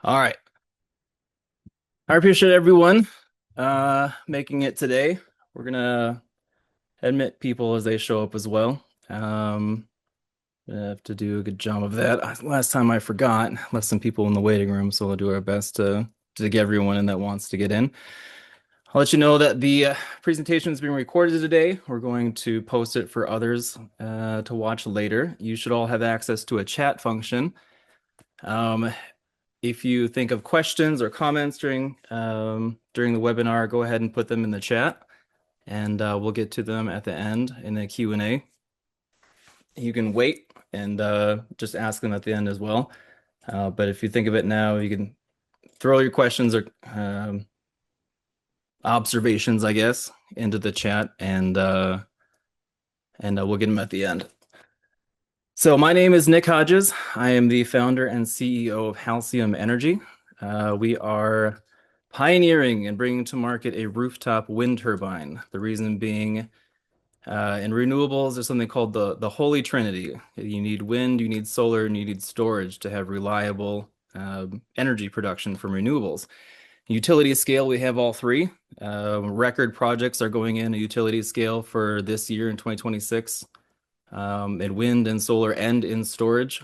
All right. I appreciate everyone making it today. We're gonna admit people as they show up as well. I have to do a good job of that. Last time I forgot, left some people in the waiting room, so we'll do our best to get everyone in that wants to get in. I'll let you know that the presentation is being recorded today. We're going to post it for others to watch later. You should all have access to a chat function. Um, If you think of questions or comments during the webinar, go ahead and put them in the chat, and we'll get to them at the end in the Q&A. You can wait and just ask them at the end as well. But if you think of it now, you can throw your questions or observations, I guess, into the chat, and we'll get them at the end. So my name is Nick Hodges. I am the founder and CEO of Halcyon Energy. We are pioneering and bringing to market a rooftop wind turbine. The reason being, in renewables, there's something called the Holy Trinity. You need wind, you need solar, and you need storage to have reliable energy production from renewables. Utility scale, we have all three. Record projects are going in a utility scale for this year in 2026. In wind and solar and in storage.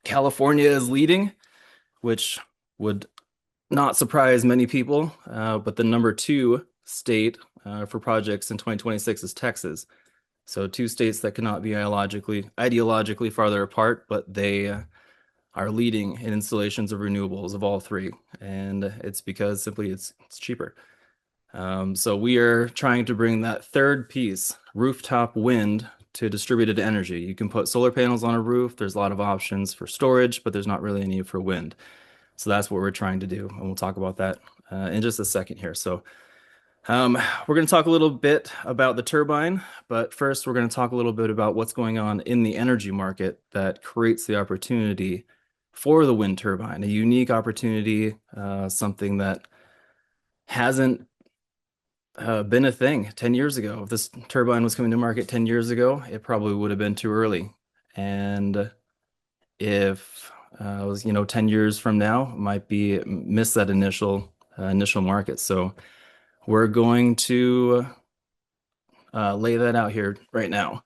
California is leading, which would not surprise many people, but the number two state for projects in 2026 is Texas. So two states that cannot be ideologically farther apart, but they are leading in installations of renewables of all three. And it's because simply it's cheaper. So we are trying to bring that third piece, rooftop wind, to distributed energy. You can put solar panels on a roof. There's a lot of options for storage, but there's not really any for wind. So that's what we're trying to do. And we'll talk about that in just a second here. So we're going to talk a little bit about the turbine, but first we're going to talk a little bit about what's going on in the energy market that creates the opportunity for the wind turbine, a unique opportunity, something that hasn't been a thing 10 years ago. If this turbine was coming to market 10 years ago, it probably would have been too early. And if it was, 10 years from now, might be miss that initial market. So we're going to lay that out here right now.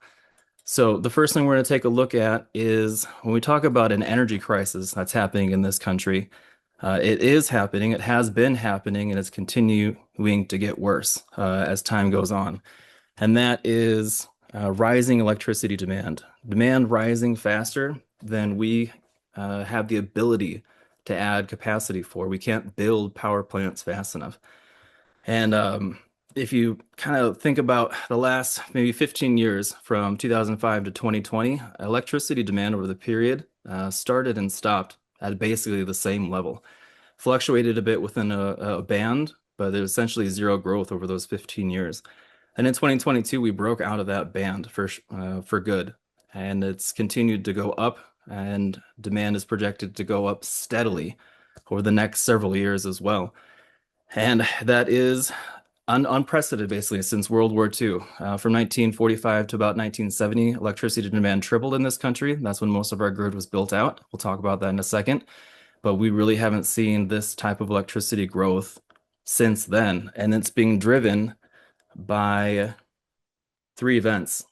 So the first thing we're going to take a look at is when we talk about an energy crisis that's happening in this country, it is happening, it has been happening, and it's continuing to get worse as time goes on. And that is rising electricity demand. Demand rising faster than we have the ability to add capacity for. We can't build power plants fast enough. And if you kind of think about the last maybe 15 years from 2005 to 2020, electricity demand over the period started and stopped at basically the same level. Fluctuated a bit within a band, but there's essentially zero growth over those 15 years. And in 2022, we broke out of that band for good, and it's continued to go up, and demand is projected to go up steadily over the next several years as well. And that is unprecedented, basically, since World War II. From 1945 to about 1970, electricity demand tripled in this country. That's when most of our grid was built out. We'll talk about that in a second. But we really haven't seen this type of electricity growth since then. And it's being driven by three events.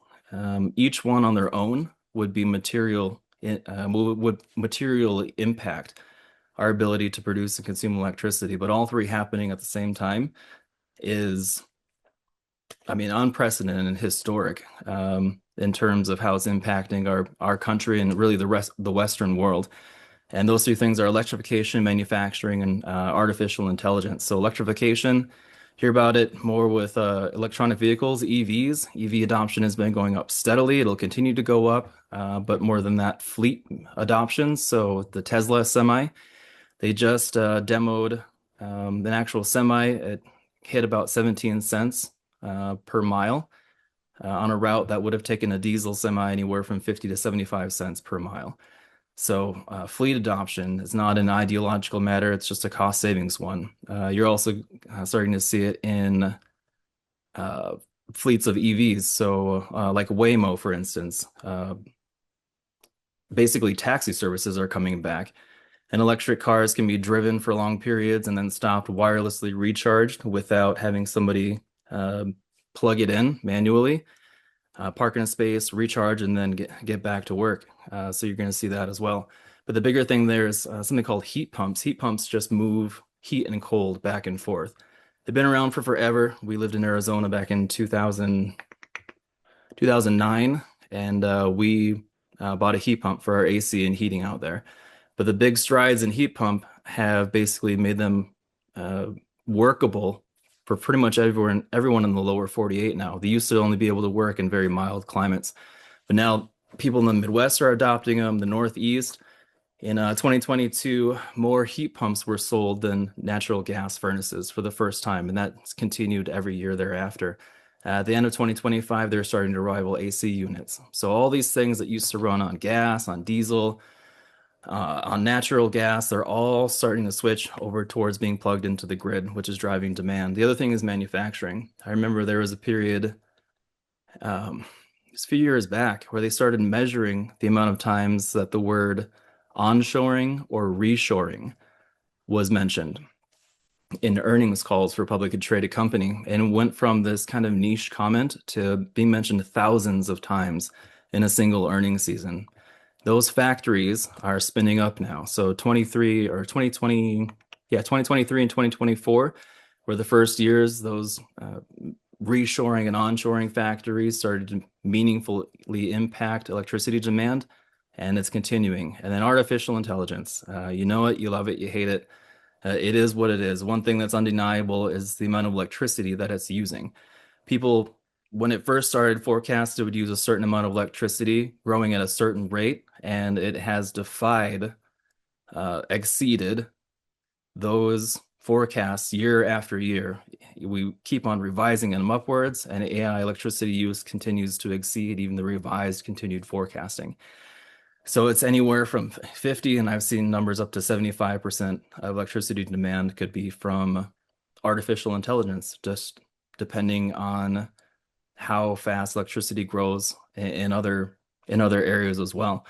Each one on their own would be would materially impact our ability to produce and consume electricity. But all three happening at the same time is, unprecedented and historic in terms of how it's impacting our country and really the Western world. And those three things are electrification, manufacturing, and artificial intelligence. So electrification, hear about it more with electronic vehicles, EVs. EV adoption has been going up steadily. It'll continue to go up, but more than that, fleet adoption. So the Tesla Semi, they just demoed an actual semi. It hit about 17 cents per mile on a route that would have taken a diesel semi anywhere from 50 to 75 cents per mile. So fleet adoption is not an ideological matter, it's just a cost savings one. You're also starting to see it in fleets of EVs. So like Waymo, for instance, basically taxi services are coming back. And electric cars can be driven for long periods and then stopped wirelessly recharged without having somebody uh, plug it in manually, park in a space, recharge, and then get back to work. So you're going to see that as well. But the bigger thing there is something called heat pumps. Heat pumps just move heat and cold back and forth. They've been around for forever. We lived in Arizona back in 2009, and we bought a heat pump for our AC and heating out there. But the big strides in heat pump have basically made them uh, workable for pretty much everyone in the lower 48 now. They used to only be able to work in very mild climates, but now people in the Midwest are adopting them, the Northeast. In 2022, more heat pumps were sold than natural gas furnaces for the first time, and that's continued every year thereafter. At the end of 2025, they're starting to rival AC units. So all these things that used to run on gas, on diesel, on natural gas, they're all starting to switch over towards being plugged into the grid, which is driving demand. The other thing is manufacturing. I remember there was a period, um, just a few years back, where they started measuring the amount of times that the word onshoring or reshoring was mentioned in earnings calls for a publicly traded company, and went from this kind of niche comment to being mentioned thousands of times in a single earnings season. Those factories are spinning up now. So 23 or 2020, yeah, 2023 and 2024 were the first years those reshoring and onshoring factories started to meaningfully impact electricity demand, and it's continuing. And then artificial intelligence, you know it, you love it, you hate it. It is what it is. One thing that's undeniable is the amount of electricity that it's using. People, when it first started, forecast it would use a certain amount of electricity growing at a certain rate, and it has exceeded those forecasts year after year. We keep on revising them upwards, and AI electricity use continues to exceed even the revised continued forecasting. So it's anywhere from 50, and I've seen numbers up to 75% of electricity demand could be from artificial intelligence, just depending on how fast electricity grows in other areas as well.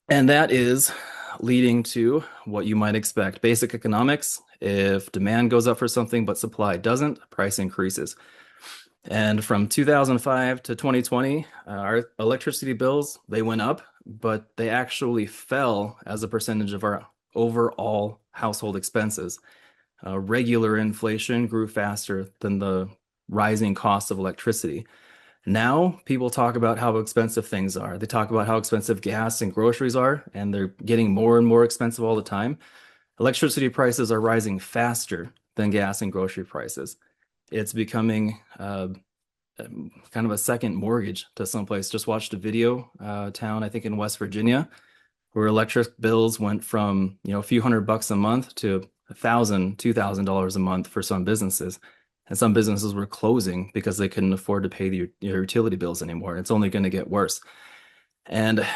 And that is leading to what you might expect. Basic economics, if demand goes up for something but supply doesn't, price increases. And from 2005 to 2020, our electricity bills, they went up, but they actually fell as a percentage of our overall household expenses. Regular inflation grew faster than the rising cost of electricity. Now people talk about how expensive things are. They talk about how expensive gas and groceries are, and they're getting more and more expensive all the time. Electricity prices are rising faster than gas and grocery prices. It's becoming kind of a second mortgage to someplace. Just watched a video town, I think in West Virginia, where electric bills went from, a few $100 a month to $1,000, $2,000 a month for some businesses. And some businesses were closing because they couldn't afford to pay their utility bills anymore. It's only going to get worse. And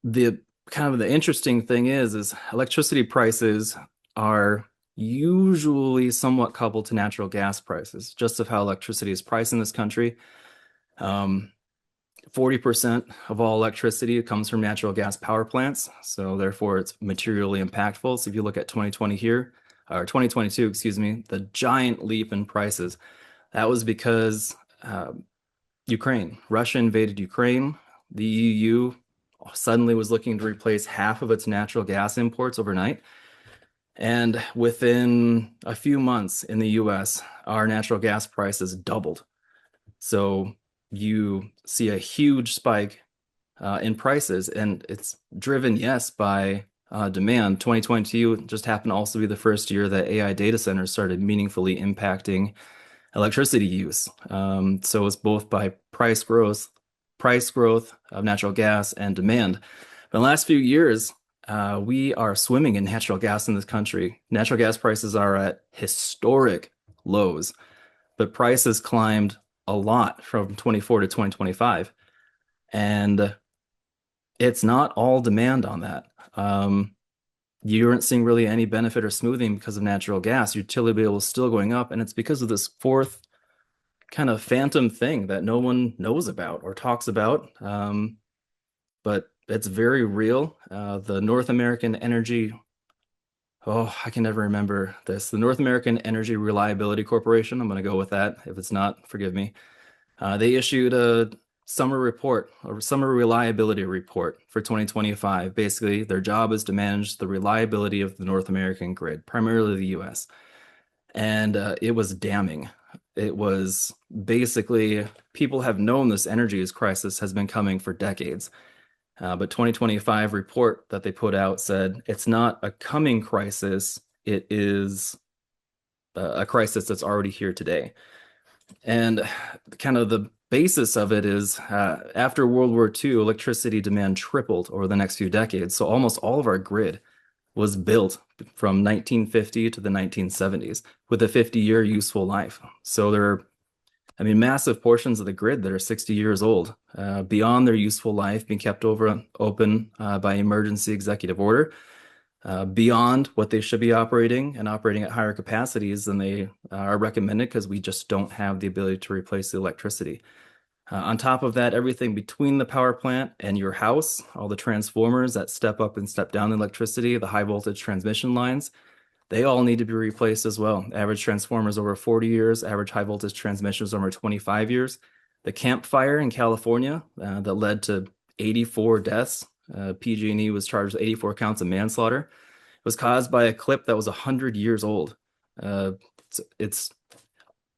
the kind of the interesting thing is electricity prices are usually somewhat coupled to natural gas prices, just of how electricity is priced in this country. 40% of all electricity comes from natural gas power plants, so therefore it's materially impactful. So if you look at 2020 here, or 2022, excuse me, the giant leap in prices, that was because Russia invaded Ukraine. The EU suddenly was looking to replace half of its natural gas imports overnight. And within a few months in the US, our natural gas prices doubled. So you see a huge spike in prices, and it's driven, yes, by demand. 2022 just happened to also be the first year that AI data centers started meaningfully impacting electricity use. So it's both by price growth of natural gas and demand. But in the last few years, we are swimming in natural gas in this country. Natural gas prices are at historic lows, but prices climbed a lot from 24 to 2025. And it's not all demand on that. You aren't seeing really any benefit or smoothing because of natural gas. Utility bill is still going up, and it's because of this fourth kind of phantom thing that no one knows about or talks about. But it's very real. The North American Energy Oh, I can never remember this. The North American Energy Reliability Corporation. I'm going to go with that. If it's not, forgive me. They issued a summer report, a summer reliability report for 2025. Basically, their job is to manage the reliability of the North American grid, primarily the US. And it was damning. It was basically, people have known this energy crisis has been coming for decades. But 2025 report that they put out said it's not a coming crisis, it is a crisis that's already here today. And kind of the basis of it is after World War II, electricity demand tripled over the next few decades. So almost all of our grid was built from 1950 to the 1970s with a 50-year useful life. So there are, I mean, massive portions of the grid that are 60 years old, beyond their useful life, being kept open by emergency executive order, beyond what they should be operating and operating at higher capacities than they are recommended because we just don't have the ability to replace the electricity. On top of that, everything between the power plant and your house, all the transformers that step up and step down the electricity, the high voltage transmission lines, they all need to be replaced as well. Average transformers over 40 years, average high voltage transmissions over 25 years. The Camp Fire in California that led to 84 deaths, PG&E was charged with 84 counts of manslaughter, was caused by a clip that was 100 years old. It's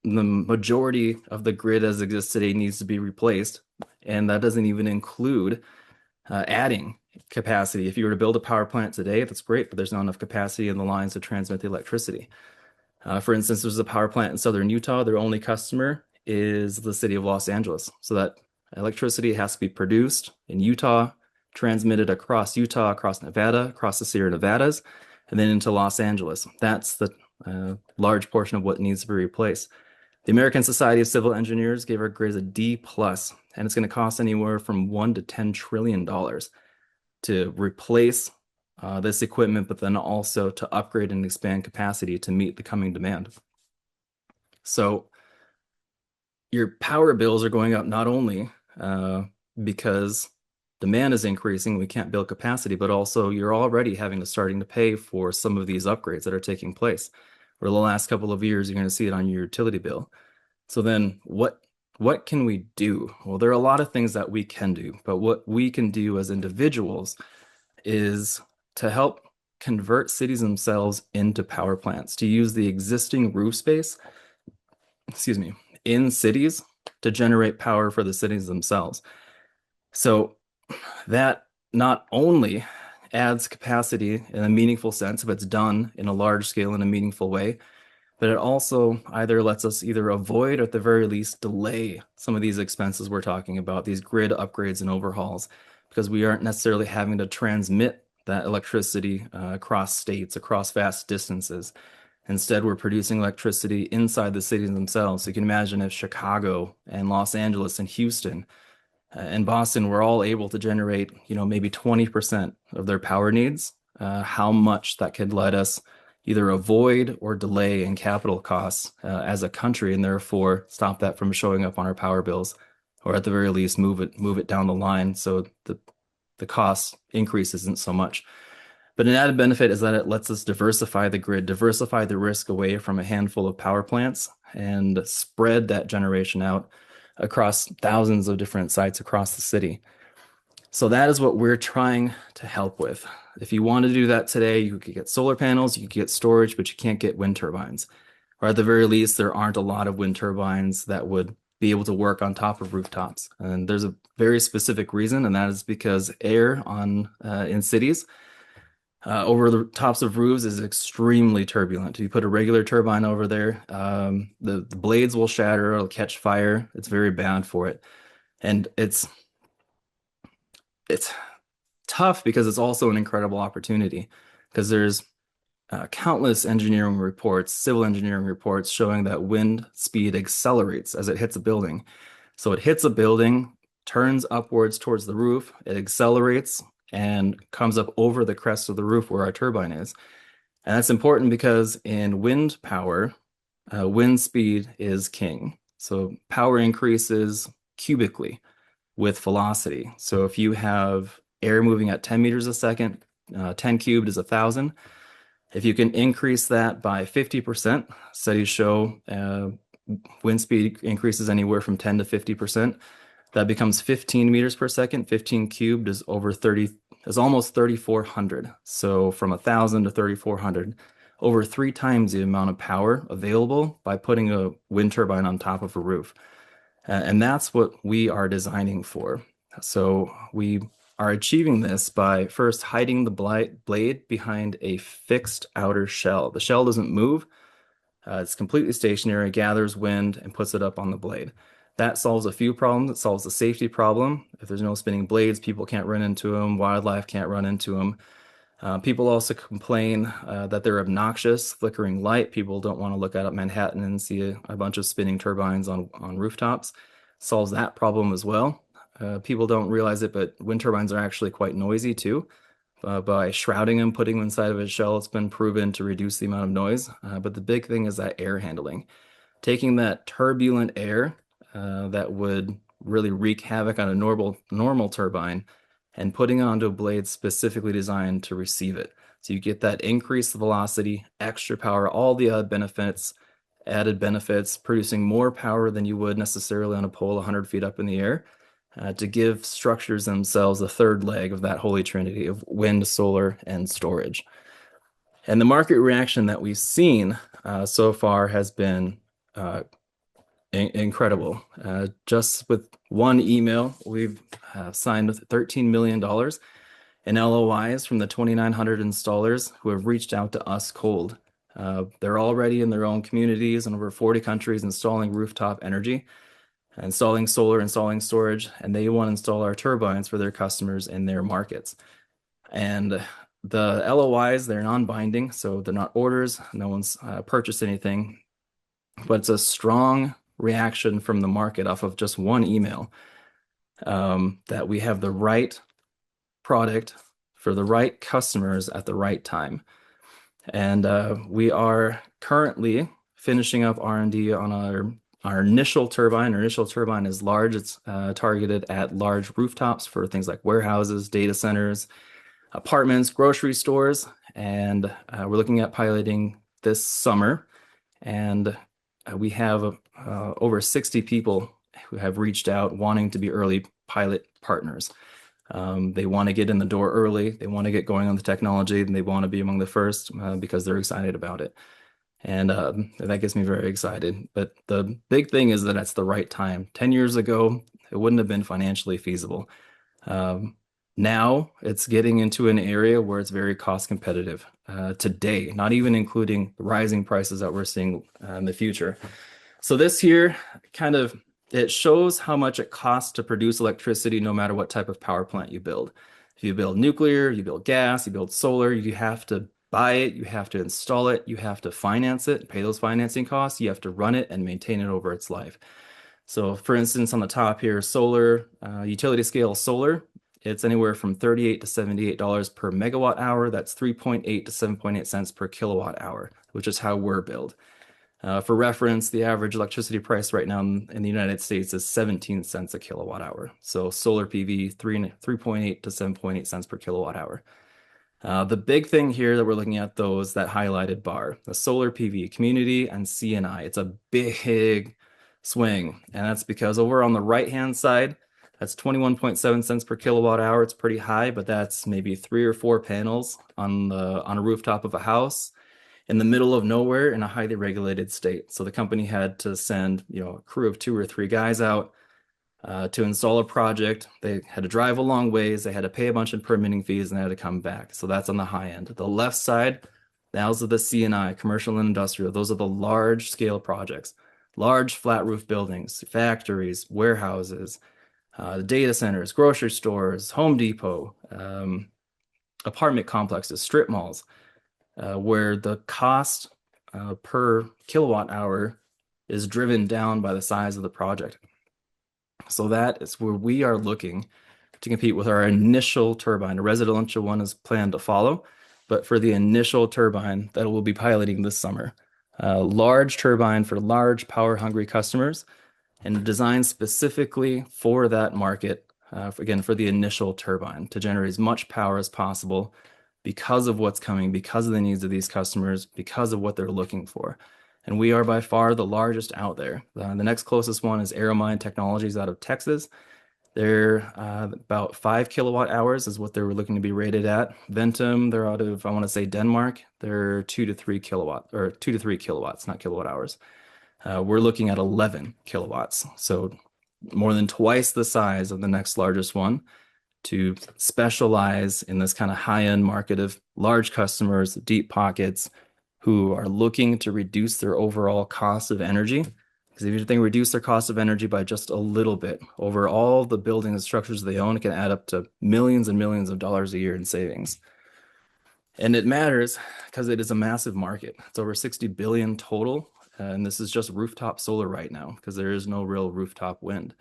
the majority of the grid as it exists today needs to be replaced, and that doesn't even include adding capacity. If you were to build a power plant today, that's great, but there's not enough capacity in the lines to transmit the electricity. For instance, there's a power plant in southern Utah. Their only customer is the city of Los Angeles. So that electricity has to be produced in Utah, transmitted across Utah, across Nevada, across the Sierra Nevadas, and then into Los Angeles. That's the large portion of what needs to be replaced. The American Society of Civil Engineers gave our grids a D plus, and it's going to cost anywhere from $1 to $10 trillion to replace this equipment, but then also to upgrade and expand capacity to meet the coming demand. So your power bills are going up not only because demand is increasing, we can't build capacity, but also you're already starting to pay for some of these upgrades that are taking place. For the last couple of years, you're going to see it on your utility bill. So then what can we do? Well, there are a lot of things that we can do, but what we can do as individuals is to help convert cities themselves into power plants, to use the existing roof space, excuse me, in cities to generate power for the cities themselves. So that not only adds capacity in a meaningful sense if it's done in a large scale in a meaningful way, but it also either lets us either avoid or at the very least delay some of these expenses we're talking about, these grid upgrades and overhauls, because we aren't necessarily having to transmit that electricity across states, across vast distances. Instead, we're producing electricity inside the cities themselves. So you can imagine if Chicago and Los Angeles and Houston and Boston were all able to generate, maybe 20% of their power needs, how much that could let us either avoid or delay in capital costs as a country, and therefore stop that from showing up on our power bills, or at the very least move it down the line so the cost increase isn't so much. But an added benefit is that it lets us diversify the grid, diversify the risk away from a handful of power plants, and spread that generation out across thousands of different sites across the city. So that is what we're trying to help with. If you want to do that today, you could get solar panels, you could get storage, but you can't get wind turbines. Or at the very least, there aren't a lot of wind turbines that would be able to work on top of rooftops. And there's a very specific reason, and that is because air in cities over the tops of roofs is extremely turbulent. If you put a regular turbine over there, the blades will shatter, it'll catch fire. It's very bad for it. And it's tough because it's also an incredible opportunity, because there's countless engineering reports, civil engineering reports showing that wind speed accelerates as it hits a building. So it hits a building, turns upwards towards the roof, it accelerates and comes up over the crest of the roof where our turbine is. And that's important because in wind power, wind speed is king. So power increases cubically with velocity. So if you have air moving at 10 meters a second, 10 cubed is 1,000. If you can increase that by 50%, studies show wind speed increases anywhere from 10 to 50%. That becomes 15 meters per second. 15 cubed is over 30, is almost 3,400. So from 1,000 to 3,400, over 3 times the amount of power available by putting a wind turbine on top of a roof. And that's what we are designing for. So we are achieving this by first hiding the blade behind a fixed outer shell. The shell doesn't move. It's completely stationary, gathers wind, and puts it up on the blade. That solves a few problems. It solves the safety problem. If there's no spinning blades, people can't run into them, wildlife can't run into them. People also complain that they're obnoxious, flickering light. People don't want to look out at Manhattan and see a bunch of spinning turbines on rooftops. Solves that problem as well. People don't realize it, but wind turbines are actually quite noisy too. By shrouding them, putting them inside of a shell, it's been proven to reduce the amount of noise. But the big thing is that air handling. Taking that turbulent air that would really wreak havoc on a normal turbine and putting it onto a blade specifically designed to receive it. So you get that increased velocity, extra power, all the added benefits, producing more power than you would necessarily on a pole 100 feet up in the air, to give structures themselves a third leg of that holy trinity of wind, solar, and storage. And the market reaction that we've seen so far has been incredible. Just with one email, we've signed $13 million in LOIs from the 2,900 installers who have reached out to us cold. They're already in their own communities in over 40 countries installing rooftop energy, installing solar, installing storage, and they want to install our turbines for their customers in their markets. And the LOIs, they're non-binding, so they're not orders. No one's purchased anything, but it's a strong reaction from the market off of just one email that we have the right product for the right customers at the right time. And we are currently finishing up R&D on our initial turbine. Our initial turbine is large. It's targeted at large rooftops for things like warehouses, data centers, apartments, grocery stores. And we're looking at piloting this summer. And we have over 60 people who have reached out wanting to be early pilot partners. They want to get in the door early. They want to get going on the technology, and they want to be among the first because they're excited about it. And that gets me very excited. But the big thing is that it's the right time. 10 years ago, it wouldn't have been financially feasible. Now it's getting into an area where it's very cost competitive today, not even including the rising prices that we're seeing in the future. So this here it shows how much it costs to produce electricity no matter what type of power plant you build. If you build nuclear, you build gas, you build solar, you have to buy it, you have to install it, you have to finance it, pay those financing costs, you have to run it and maintain it over its life. So for instance, on the top here, solar, utility scale solar, it's anywhere from $38 to $78 per megawatt hour. That's 3.8 to 7.8 cents per kilowatt hour, which is how we're billed. For reference, the average electricity price right now in the United States is 17 cents a kilowatt hour. So solar PV, 3.8 to 7.8 cents per kilowatt hour. The big thing here that we're looking at, though, is that highlighted bar, the solar PV, community and CNI. It's a big swing, and that's because over on the right-hand side, that's 21.7 cents per kilowatt hour. It's pretty high, but that's maybe 3 or 4 panels on a rooftop of a house in the middle of nowhere in a highly regulated state. So the company had to send, a crew of 2 or 3 guys out to install a project. They had to drive a long ways. They had to pay a bunch of permitting fees, and they had to come back. So that's on the high end. The left side, those are the CNI, commercial and industrial. Those are the large scale projects, large flat roof buildings, factories, warehouses, data centers, grocery stores, Home Depot, apartment complexes, strip malls, where the cost per kilowatt hour is driven down by the size of the project. So that is where we are looking to compete with our initial turbine. A residential one is planned to follow, but for the initial turbine that we'll be piloting this summer, large turbine for large power-hungry customers, and designed specifically for that market, again, for the initial turbine to generate as much power as possible because of what's coming, because of the needs of these customers, because of what they're looking for. And we are by far the largest out there. The next closest one is Arrowmine Technologies out of Texas. They're about 5 kWh is what they were looking to be rated at. Ventum, they're out of, I want to say Denmark. They're 2 to 3 kilowatts, not kilowatt hours. We're looking at 11 kilowatts. So more than twice the size of the next largest one to specialize in this kind of high-end market of large customers, deep pockets who are looking to reduce their overall cost of energy. Because if they reduce their cost of energy by just a little bit over all the buildings and structures they own, it can add up to millions and millions of dollars a year in savings. And it matters because it is a massive market. It's over 60 billion total. And this is just rooftop solar right now because there is no real rooftop wind.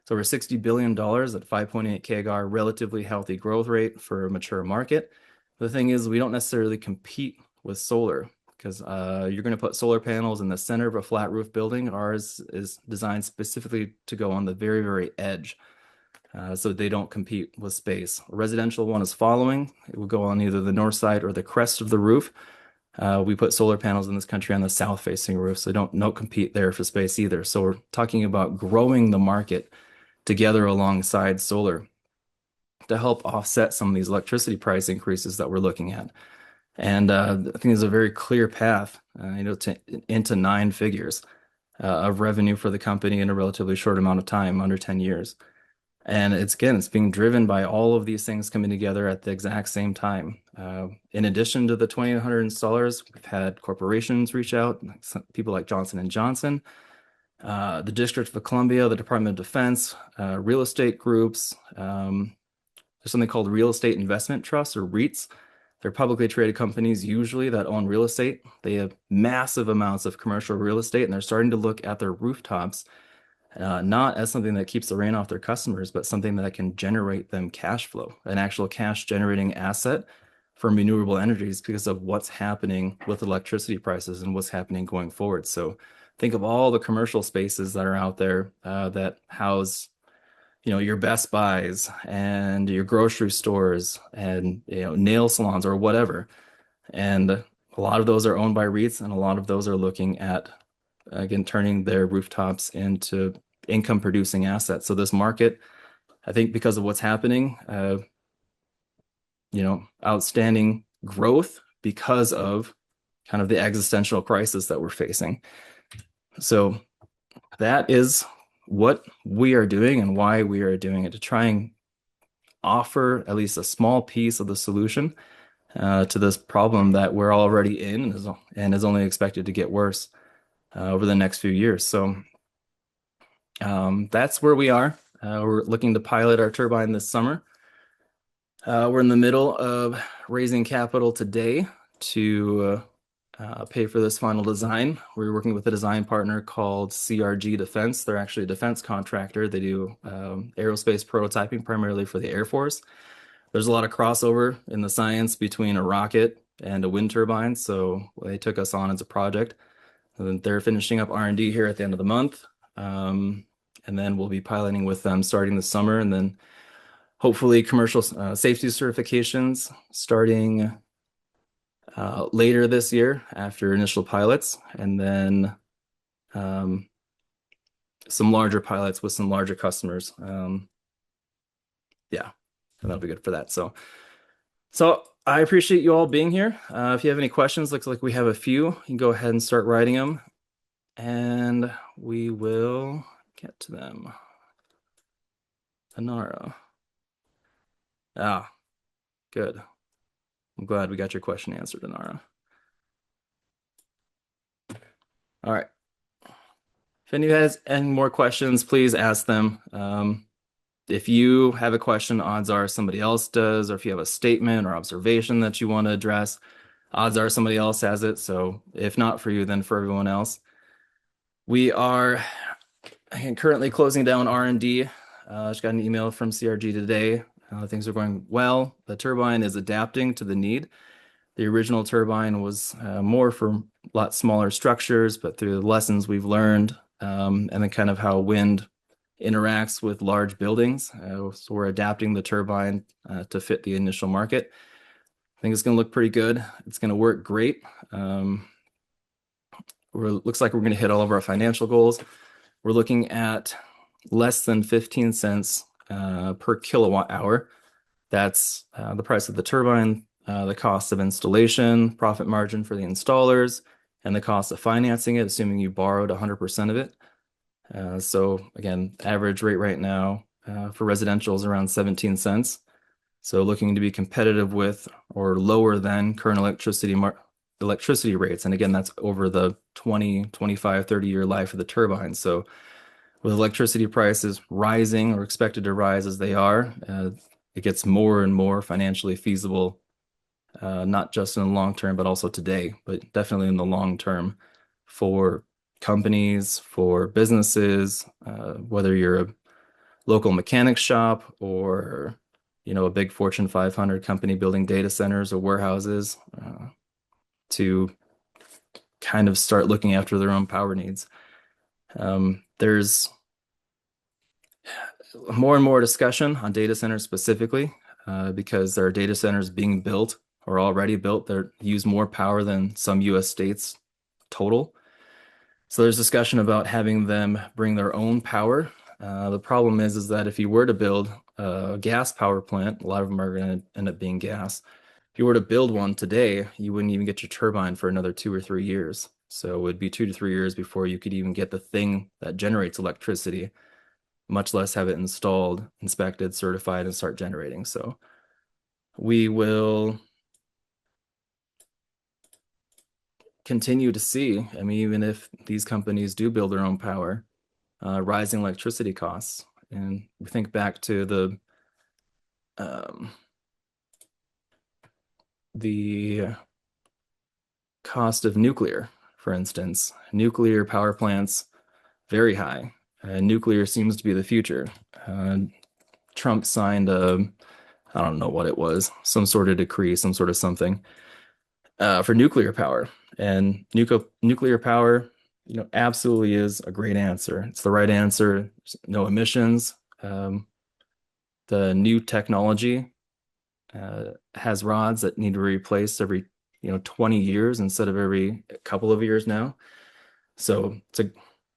It's over $60 billion at 5.8 CAGR, relatively healthy growth rate for a mature market. The thing is, we don't necessarily compete with solar because you're going to put solar panels in the center of a flat roof building. Ours is designed specifically to go on the very, very edge. So they don't compete with space. A residential one is following. It will go on either the north side or the crest of the roof. We put solar panels in this country on the south-facing roof, so don't compete there for space either. So we're talking about growing the market together alongside solar to help offset some of these electricity price increases that we're looking at. And I think there's a very clear path, into 9 figures of revenue for the company in a relatively short amount of time, under 10 years. And it's being driven by all of these things coming together at the exact same time. In addition to the 2,800 installers, we've had corporations reach out, people like Johnson & Johnson, the District of Columbia, the Department of Defense, real estate groups. There's something called real estate investment trusts, or REITs. They're publicly traded companies usually that own real estate. They have massive amounts of commercial real estate, and they're starting to look at their rooftops not as something that keeps the rain off their customers, but something that can generate them cash flow, an actual cash generating asset for renewable energies because of what's happening with electricity prices and what's happening going forward. So think of all the commercial spaces that are out there that house, your Best Buys and your grocery stores and, nail salons or whatever. And a lot of those are owned by REITs, and a lot of those are looking at, again, turning their rooftops into income producing assets. So this market, I think because of what's happening, outstanding growth because of kind of the existential crisis that we're facing. So that is what we are doing and why we are doing it, to try and offer at least a small piece of the solution to this problem that we're already in and is only expected to get worse over the next few years. So that's where we are. We're looking to pilot our turbine this summer. We're in the middle of raising capital today to pay for this final design. We're working with a design partner called CRG Defense. They're actually a defense contractor. They do aerospace prototyping primarily for the Air Force. There's a lot of crossover in the science between a rocket and a wind turbine, so they took us on as a project. And they're finishing up R&D here at the end of the month. And then we'll be piloting with them starting this summer, and then hopefully commercial safety certifications starting later this year after initial pilots, and then some larger pilots with some larger customers. Yeah, and that'll be good for that. So I appreciate you all being here. If you have any questions, looks like we have a few. You can go ahead and start writing them, and we will get to them. Anara. Good. I'm glad we got your question answered, Anara. All right. If anyone has any more questions, please ask them. If you have a question, odds are somebody else does, or if you have a statement or observation that you want to address, odds are somebody else has it. So if not for you, then for everyone else. We are currently closing down R&D. Just got an email from CRG today. Things are going well. The turbine is adapting to the need. The original turbine was more for a lot smaller structures, but through the lessons we've learned and then kind of how wind interacts with large buildings, so we're adapting the turbine to fit the initial market. think it's going to look pretty good. It's going to work great. Looks like we're going to hit all of our financial goals. We're looking at less than 15 cents per kilowatt hour. That's the price of the turbine, the cost of installation, profit margin for the installers, and the cost of financing it, assuming you borrowed 100% of it. So again, average rate right now for residential is around 17 cents. So looking to be competitive with or lower than current electricity rates. And again, that's over the 20, 25, 30-year life of the turbine. So with electricity prices rising or expected to rise as they are, it gets more and more financially feasible, not just in the long term, but also today, but definitely in the long term for companies, for businesses, whether you're a local mechanic shop or a big Fortune 500 company building data centers or warehouses, to kind of start looking after their own power needs. There's more and more discussion on data centers specifically, because there are data centers being built or already built that use more power than some US states total. So there's discussion about having them bring their own power. The problem is that if you were to build a gas power plant, a lot of them are going to end up being gas. If you were to build one today, you wouldn't even get your turbine for another 2 or 3 years. So it would be 2 to 3 years before you could even get the thing that generates electricity, much less have it installed, inspected, certified, and start generating. So we will continue to see, I mean, even if these companies do build their own power, rising electricity costs. And we think back to the cost of nuclear, for instance. Nuclear power plants, very high. Nuclear seems to be the future. Trump signed I don't know what it was, some sort of decree, some sort of something, for nuclear power. And nuclear power, absolutely is a great answer. It's the right answer. There's no emissions. The new technology has rods that need to be replaced every 20 years instead of every couple of years now. So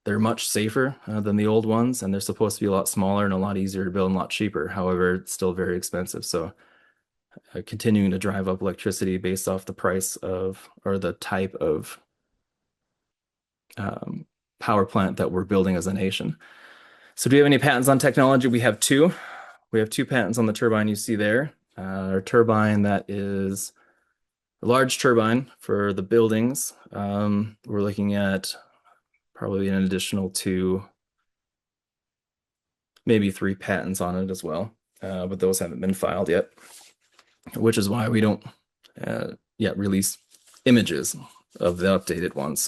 they're much safer than the old ones, and they're supposed to be a lot smaller and a lot easier to build and a lot cheaper. However, it's still very expensive. So continuing to drive up electricity based off the price of or the type of power plant that we're building as a nation. So do we have any patents on technology? We have two. We have two patents on the turbine you see there. Our turbine that is a large turbine for the buildings. We're looking at probably an additional 2, maybe 3 patents on it as well. But those haven't been filed yet, which is why we don't yet release images of the updated ones.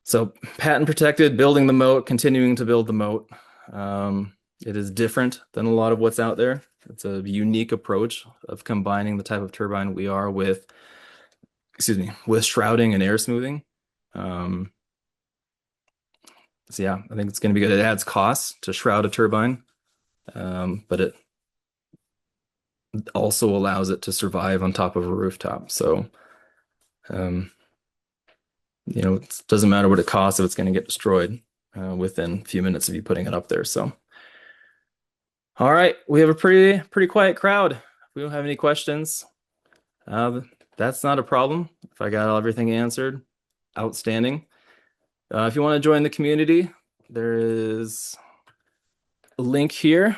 So patent protected, building the moat, continuing to build the moat. It is different than a lot of what's out there. It's a unique approach of combining the type of turbine we are with shrouding and air smoothing. So yeah, I think it's going to be good. It adds costs to shroud a turbine, but it also allows it to survive on top of a rooftop. So, it doesn't matter what it costs if it's going to get destroyed within a few minutes of you putting it up there. So, all right, we have a pretty quiet crowd. If we don't have any questions, that's not a problem. If I got everything answered, outstanding. If you want to join the community, there is a link here.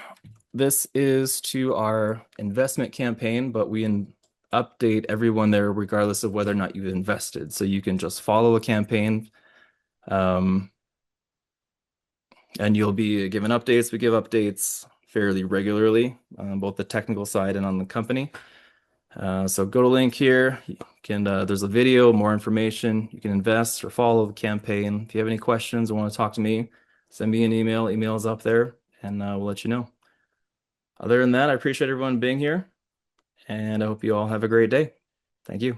This is to our investment campaign, but we update everyone there regardless of whether or not you've invested. So you can just follow a campaign, and you'll be given updates. We give updates fairly regularly on both the technical side and on the company. So go to link here. You can, there's a video, more information. You can invest or follow the campaign. If you have any questions or want to talk to me, send me an email. Email is up there, and we'll let you know. Other than that, I appreciate everyone being here, and I hope you all have a great day. Thank you.